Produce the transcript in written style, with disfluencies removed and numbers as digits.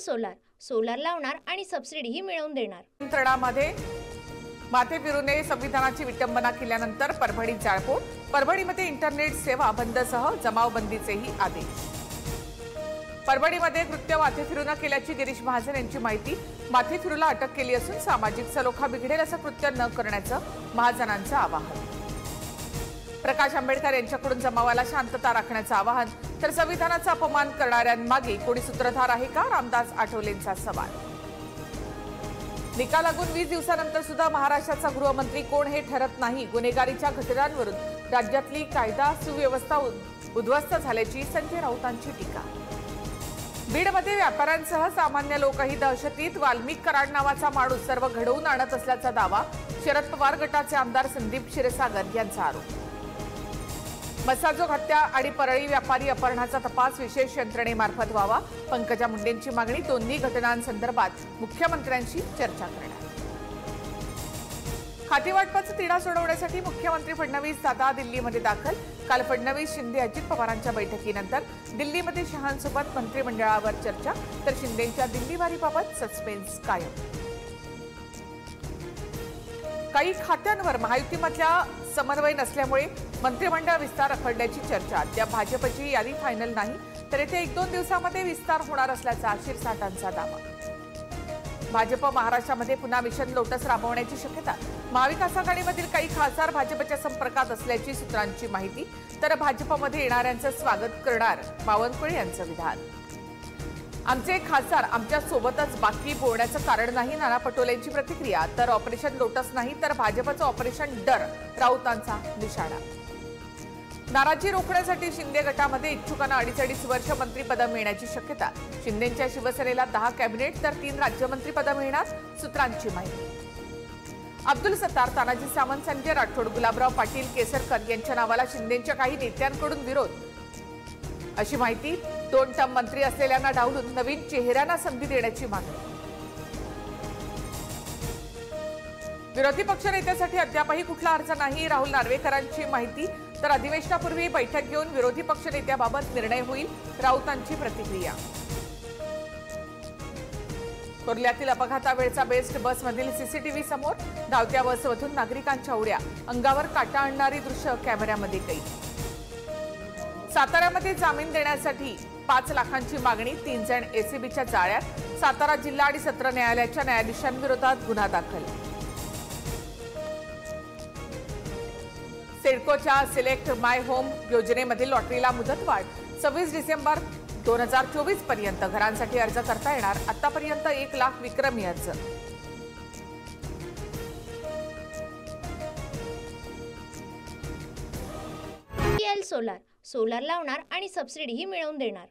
Solar solar लावणार आणि सबसिडीही मिळवून देणार। यंत्रणामध्ये माथे फिरू नये संविधानाची विटंबना केल्यानंतर परभणीत जाळपोळ। परभणीमध्ये इंटरनेट सेवा बंदसह जमावबंदीचेही आदेश। परभणीमध्ये कृत्य माथे फिरू न केल्याची गिरीश महाजन यांची माहिती। माथे फिरूला अटक केली असून सामाजिक सलोखा बिघडेल असं कृत्य न करण्याचं महाजनांचं आवाहन। प्रकाश आंबेडकर यांच्याकडून जमावाला शांतता राखण्याचं आवाहन। तर संविधानाचा अपमान करणाऱ्यांमागे कोणी सूत्रधार आहे का, रामदास आठवलेंचा सवाल। निकाल लागून 20 दिवसानंतर सुद्धा महाराष्ट्राचा गृहमंत्री कोण हे ठरत नाही। गुन्हेगारीच्या घटनांवरून राज्यातली कायदा सुव्यवस्था उद्ध्वस्त झाल्याची संजय राऊतांची टीका। बीडमध्ये व्यापाऱ्यांसह सामान्य लोकही दहशतीत। वाल्मिक कराड नावाचा माणूस सर्व घडवून आणत असल्याचा दावा। शरद पवार गटाचे आमदार संदीप क्षीरसागर यांचा आरोप। मसाजोग हत्या आणि परळी व्यापारी अपहरणाचा तपास विशेष यंत्रणेमार्फत व्हावा। पंकजा मुंडेंची मागणी। दोन्ही घटनांसंदर्भात मुख्यमंत्र्यांशी चर्चा करणार। खातेवाटपाचा तिढा सोडवण्यासाठी मुख्यमंत्री फडणवीस दादा दिल्लीमध्ये दाखल। काल फडणवीस शिंदे अजित पवारांच्या बैठकीनंतर दिल्लीमध्ये शहांसोबत मंत्रिमंडळावर चर्चा। तर शिंदेंच्या दिल्लीवारीबाबत सस्पेन्स कायम। काही खात्यांवर महायुतीमधल्या समन्वय नसल्यामुळे मंत्रिमंडळ विस्तार रखडल्याची चर्चा। अद्याप भाजपची यादी फायनल नाही, तर येत्या 1-2 दिवसांमध्ये विस्तार होणार असल्याचा शिरसाटांचा दावा। भाजप महाराष्ट्रामध्ये पुन्हा मिशन लोटस राबवण्याची शक्यता। महाविकास आघाडीमधील काही खासदार भाजपच्या संपर्कात असल्याची सूत्रांची माहिती। तर भाजपमध्ये येणाऱ्यांचं स्वागत करणार बावनकुळे यांचं विधान। आमचे खासदार आमच्या सोबतच बाकी बोलण्याचं कारण नाही, नाना पटोलेंची प्रतिक्रिया। तर ऑपरेशन लोटस नाही तर भाजपचं ऑपरेशन डर, राऊतांचा निशाणा। नाराजी रोखण्यासाठी शिंदे गटामध्ये इच्छुकांना 2.5 वर्ष मंत्रिपदं मिळण्याची शक्यता। शिंदेंच्या शिवसेनेला 10 कॅबिनेट तर 3 राज्यमंत्रीपदं मिळणार, सूत्रांची माहिती। अब्दुल सत्तार, तानाजी सावंत, संजय राठोड, गुलाबराव पाटील, केसरकर यांच्या नावाला शिंदेंच्या काही नेत्यांकडून विरोध अशी माहिती। 2 टर्म मंत्री असलेल्यांना डावलून नवीन चेहऱ्यांना संधी देण्याची मागणी। विरोधी पक्षनेत्यासाठी अद्यापही कुठला अर्ज नाही, राहुल नार्वेकरांची माहिती। तर अधिवेशनापूर्वी बैठक घेऊन विरोधी पक्षनेत्याबाबत निर्णय होईल, राऊतांची प्रतिक्रिया। कुर्ल्यातील अपघातावेळचा बेस्ट बसमधील सीसीटीव्ही समोर। धावत्या बसमधून नागरिकांच्या उड्या, अंगावर काटा आणणारी दृश्य कॅमेऱ्यामध्ये कैद। साताऱ्यामध्ये जामीन देण्यासाठी 5 लाखांची मागणी। 3 जण एसीबीच्या जाळ्यात। सातारा जिल्हा आणि सत्र न्यायालयाच्या न्यायाधीशांविरोधात गुन्हा दाखल। सिडकोच्या सिलेक्ट माय होम योजनेमधील लॉटरीला मुदतवाढ। 26 डिसेंबर 2024 पर्यंत घरांसाठी अर्ज करता येणार। आतापर्यंत 1 लाख विक्रमी अर्ज। सोलार सोलार लावणार आणि सबसिडीही मिळवून देणार।